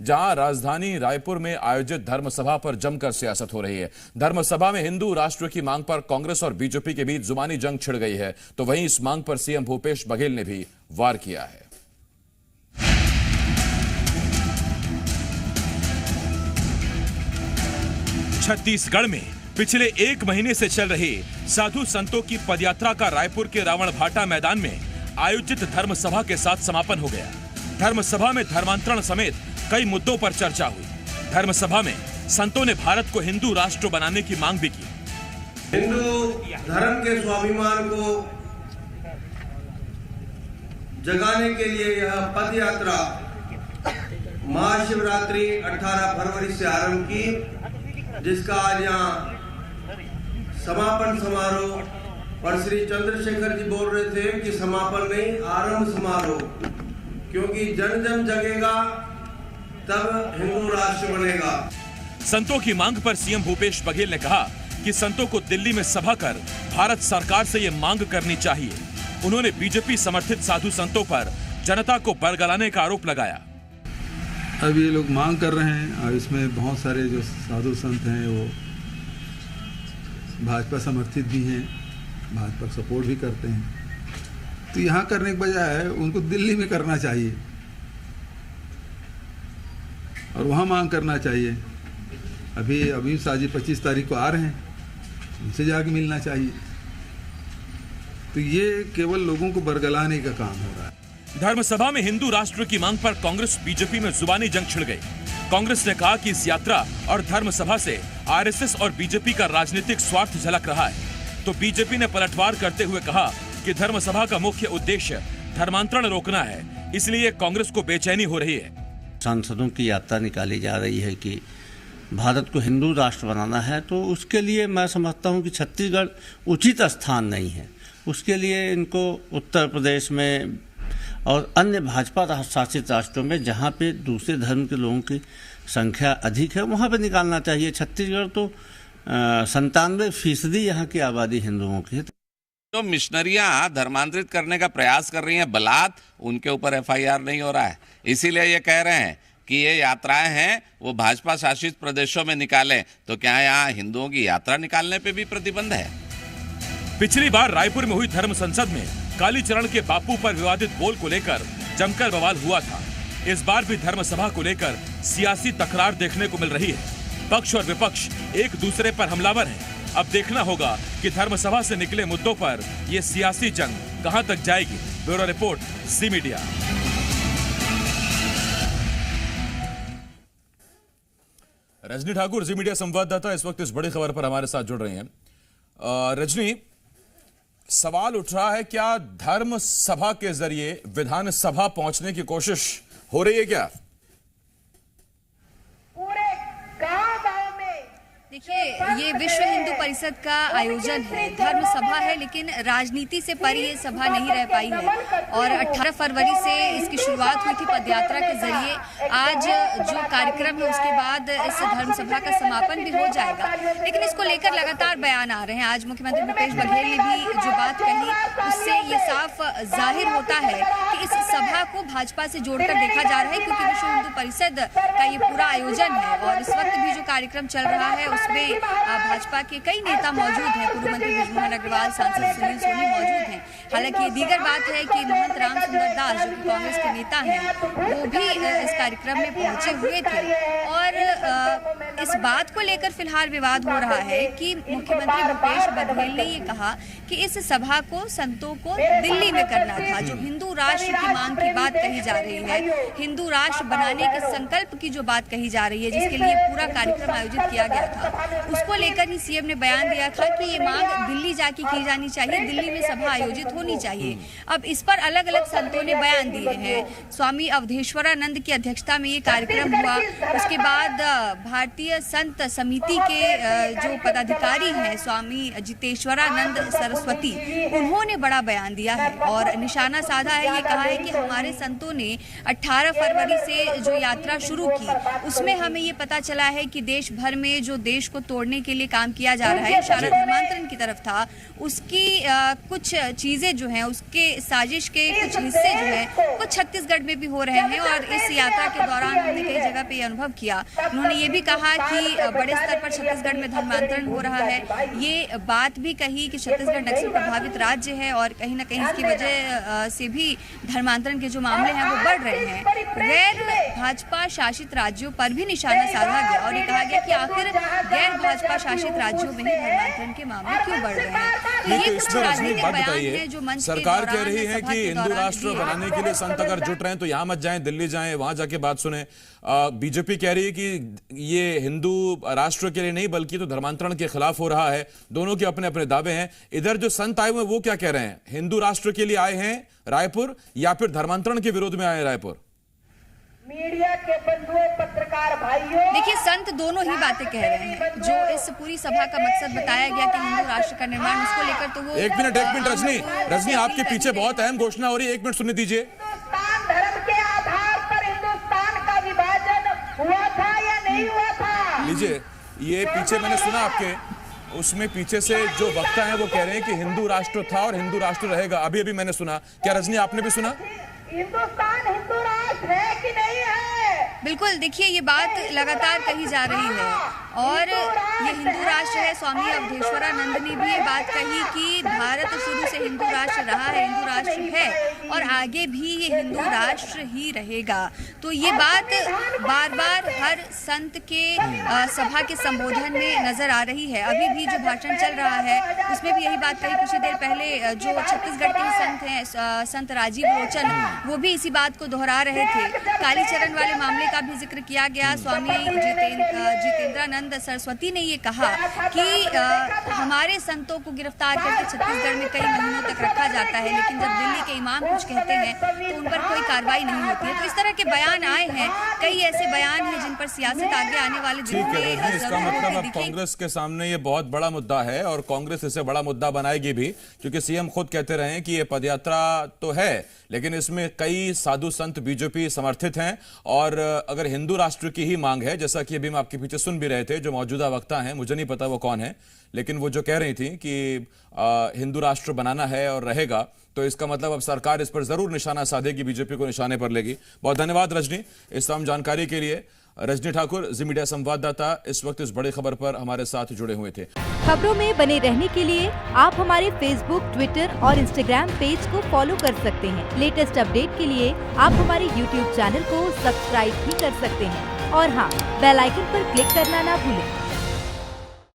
जहां राजधानी रायपुर में आयोजित धर्म सभा पर जमकर सियासत हो रही है। धर्म सभा में हिंदू राष्ट्र की मांग पर कांग्रेस और बीजेपी के बीच जुबानी जंग छिड़ गई है, तो वहीं इस मांग पर सीएम भूपेश बघेल ने भी वार किया है। छत्तीसगढ़ में पिछले 1 महीने से चल रही साधु संतों की पदयात्रा का रायपुर के रावण भाटा मैदान में आयोजित धर्म सभा के साथ समापन हो गया। धर्म सभा में धर्मांतरण समेत कई मुद्दों पर चर्चा हुई। धर्म सभा में संतों ने भारत को हिंदू राष्ट्र बनाने की मांग भी की। हिंदू धर्म के स्वाभिमान को जगाने के लिए यह पद यात्रा महाशिवरात्रि 18 फरवरी से आरंभ की, जिसका आज यहाँ समापन समारोह और श्री चंद्रशेखर जी बोल रहे थे कि समापन नहीं, आरंभ समारोह, क्योंकि जन जन जगेगा तब हिंदू राष्ट्र बनेगा। संतों की मांग पर सीएम भूपेश बघेल ने कहा कि संतों को दिल्ली में सभा कर भारत सरकार से ये मांग करनी चाहिए। उन्होंने बीजेपी समर्थित साधु संतों पर जनता को बरगलाने का आरोप लगाया। अब ये लोग मांग कर रहे हैं और इसमें बहुत सारे जो साधु संत हैं वो भाजपा समर्थित भी हैं, भाजपा सपोर्ट भी करते हैं, तो यहाँ करने के बजाय उनको दिल्ली में करना चाहिए और वहाँ मांग करना चाहिए। अभी साजी 25 तारीख को आ रहे हैं, उनसे जाके मिलना चाहिए। तो ये केवल लोगों को बरगलाने का काम हो रहा है। धर्म सभा में हिंदू राष्ट्र की मांग पर कांग्रेस बीजेपी में जुबानी जंग छिड़ गई। कांग्रेस ने कहा कि इस यात्रा और धर्म सभा से आरएसएस और बीजेपी का राजनीतिक स्वार्थ झलक रहा है, तो बीजेपी ने पलटवार करते हुए कहा कि धर्म सभा का मुख्य उद्देश्य धर्मांतरण रोकना है, इसलिए कांग्रेस को बेचैनी हो रही है। सांसदों की यात्रा निकाली जा रही है कि भारत को हिंदू राष्ट्र बनाना है, तो उसके लिए मैं समझता हूं कि छत्तीसगढ़ उचित स्थान नहीं है। उसके लिए इनको उत्तर प्रदेश में और अन्य भाजपा शासित राष्ट्रों में जहां पे दूसरे धर्म के लोगों की संख्या अधिक है वहां पे निकालना चाहिए। छत्तीसगढ़ तो 97% यहाँ की आबादी हिंदुओं की है। तो मिशनरियां धर्मांतरित करने का प्रयास कर रही हैं, बलात् उनके ऊपर FIR नहीं हो रहा है। इसीलिए ये कह रहे हैं कि ये यात्राएं हैं वो भाजपा शासित प्रदेशों में निकालें, तो क्या यहाँ हिंदुओं की यात्रा निकालने पे भी प्रतिबंध है? पिछली बार रायपुर में हुई धर्म संसद में कालीचरण के बापू पर विवादित बोल को लेकर जमकर बवाल हुआ था। इस बार भी धर्म सभा को लेकर सियासी तकरार देखने को मिल रही है। पक्ष और विपक्ष एक दूसरे पर हमलावर हैं। अब देखना होगा कि धर्म सभा से निकले मुद्दों पर ये सियासी जंग कहां तक जाएगी। ब्यूरो रिपोर्ट, ज़ी मीडिया। रजनी ठाकुर, ज़ी मीडिया संवाददाता, इस वक्त इस बड़ी खबर पर हमारे साथ जुड़ रही हैं। रजनी, सवाल उठ रहा है, क्या धर्म सभा के जरिए विधानसभा पहुंचने की कोशिश हो रही है क्या? देखिए, ये विश्व हिंदू परिषद का आयोजन है, धर्म सभा है, लेकिन राजनीति से परे ये सभा नहीं रह पाई है। और 18 फरवरी से इसकी शुरुआत हुई थी पदयात्रा के जरिए। आज जो कार्यक्रम है उसके बाद इस धर्म सभा का समापन भी हो जाएगा, लेकिन इसको लेकर लगातार बयान आ रहे हैं। आज मुख्यमंत्री भूपेश बघेल ने भी जो बात कही उससे ये साफ जाहिर होता है कि इस सभा को भाजपा से जोड़कर देखा जा रहा है, क्योंकि विश्व हिंदू परिषद का ये पूरा आयोजन है और इस वक्त भी जो कार्यक्रम चल रहा है उसमें भाजपा के कई नेता मौजूद हैं। पूर्व मंत्री बृजमोहन अग्रवाल, सांसद सुनील सोनी मौजूद हैं। हालांकि ये दीगर बात है कि महंत राम सुंदर दास, जो कि कांग्रेस के नेता हैं, वो भी इस कार्यक्रम में पहुंचे हुए थे। और इस बात को लेकर फिलहाल विवाद हो रहा है कि मुख्यमंत्री भूपेश बघेल ने ये कहा कि इस सभा को संतों को दिल्ली में करना था। जो हिंदू राष्ट्र की मांग की बात कही जा रही है, हिंदू राष्ट्र बनाने के संकल्प की जो बात कही जा रही है, जिसके लिए पूरा कार्यक्रम आयोजित किया गया था, उसको लेकर ही सीएम ने बयान दिया था कि ये मांग दिल्ली जाके की जानी चाहिए, दिल्ली में सभा आयोजित होनी चाहिए। अब इस पर अलग अलग संतों ने बयान दिए हैं। स्वामी अवधेश्वरानंद की अध्यक्षता में ये कार्यक्रम हुआ। उसके बाद भारतीय संत समिति के जो पदाधिकारी हैं, स्वामी जितेश्वरानंद सरस्वती, उन्होंने बड़ा बयान दिया है और निशाना साधा है। ये कहा है कि हमारे संतों ने 18 फरवरी से जो यात्रा शुरू की उसमें हमें ये पता चला है कि देश भर में जो देश साजिश को तोड़ने के लिए काम किया जा रहा है, इशारा धर्मांतरण की तरफ था, उसकी कुछ चीजें जो हैं, उसके साजिश के कुछ हिस्से जो हैं वो छत्तीसगढ़ में भी हो रहे हैं। और इस यात्रा के दौरान हमने कई जगह पे अनुभव किया। उन्होंने ये भी कहा कि बड़े स्तर पर छत्तीसगढ़ में धर्मांतरण हो रहा है। ये बात भी कही कि छत्तीसगढ़ नक्सल प्रभावित राज्य है और कहीं ना कहीं इसकी वजह से भी धर्मांतरण के जो मामले हैं वो बढ़ रहे हैं। गैर भाजपा शासित राज्यों पर भी निशाना साधा गया और ये कहा गया कि आखिर गैर भाजपा शासित राज्यों में ही धर्मांतरण के मामले क्यों बढ़ रहे हैं। ये कुछ राजनीतिक बयान है जो मंच सरकार कह रही है कि हिंदू राष्ट्र बनाने के लिए संत अगर जुट रहे हैं तो यहाँ मत जाएं, दिल्ली जाएं, वहां जाके बात सुने। बीजेपी कह रही है कि ये हिंदू राष्ट्र के लिए नहीं बल्कि तो धर्मांतरण के खिलाफ हो रहा है। दोनों के अपने अपने दावे हैं। इधर जो संत आए हुए वो क्या कह रहे हैं, हिंदू राष्ट्र के लिए आए हैं रायपुर या फिर धर्मांतरण के विरोध में आए रायपुर? मीडिया के बंधुओं, पत्रकार भाइयों, देखिए संत दोनों ही बातें कह रहे हैं। जो इस पूरी सभा का मकसद बताया गया कि हिंदू राष्ट्र का निर्माण, उसको लेकर तो वो एक मिनट रजनी आपके पीछे बहुत अहम घोषणा हो रही है, 1 मिनट सुनने दीजिए। हिंदुस्तान धर्म के आधार पर हिंदुस्तान का विभाजन हुआ था या नहीं हुआ था? लीजिए, ये पीछे मैंने सुना आपके, उसमें पीछे से जो वक्ता है वो कह रहे हैं कि हिंदू राष्ट्र था और हिंदू राष्ट्र रहेगा। अभी अभी मैंने सुना, क्या रजनी आपने भी सुना? हिंदुस्तान हिंदू राष्ट्र है कि नहीं है? बिल्कुल, देखिए ये बात लगातार कही जा रही है और ये हिंदू राष्ट्र है। स्वामी अवधेश्वरानंद ने भी ये बात कही कि भारत शुरू से हिंदू राष्ट्र रहा है, हिंदू राष्ट्र है और आगे भी ये हिंदू राष्ट्र ही रहेगा। तो ये बात बार बार हर संत के सभा के संबोधन में नजर आ रही है। अभी भी जो भाषण चल रहा है उसमें भी यही बात कही। कुछ देर पहले जो छत्तीसगढ़ के संत हैं, संत राजीव लोचन, वो भी इसी बात को दोहरा रहे थे। कालीचरण वाले मामले का भी जिक्र किया गया। स्वामी जितेंद्रानंद सरस्वती ने ये कहा कि हमारे संतों को गिरफ्तार करके छत्तीसगढ़ में कई महीनों तक रखा जाता है, लेकिन जब दिल्ली के इमाम कुछ कहते हैं तो उन पर कोई कार्रवाई नहीं होती है। तो इस तरह के बयान आए हैं, कई ऐसे बयान हैं जिन पर सियासत आगे आने वाले दिनों में इसका मतलब अब कांग्रेस के सामने ये बहुत बड़ा मुद्दा है और कांग्रेस इसे बड़ा मुद्दा बनाएगी भी, क्योंकि सीएम खुद कहते रहे कि ये पदयात्रा तो है लेकिन इसमें कई साधु संत बीजेपी समर्थित हैं और अगर हिंदू राष्ट्र की ही मांग है, जैसा कि अभी हम आपके पीछे सुन भी रहे थे, जो मौजूदा वक्ता हैं, मुझे नहीं पता वो कौन है, लेकिन वो जो कह रही थी कि हिंदू राष्ट्र बनाना है और रहेगा, तो इसका मतलब अब सरकार इस पर जरूर निशाना साधेगी, बीजेपी को निशाने पर लेगी। बहुत धन्यवाद रजनी इस तमाम जानकारी के लिए। रजनी ठाकुर, जी मीडिया संवाददाता, इस वक्त इस बड़ी खबर पर हमारे साथ जुड़े हुए थे। खबरों में बने रहने के लिए आप हमारे फेसबुक, ट्विटर और इंस्टाग्राम पेज को फॉलो कर सकते हैं। लेटेस्ट अपडेट के लिए आप हमारे यूट्यूब चैनल को सब्सक्राइब भी कर सकते हैं और हाँ, बेल आइकन पर क्लिक करना ना भूलें।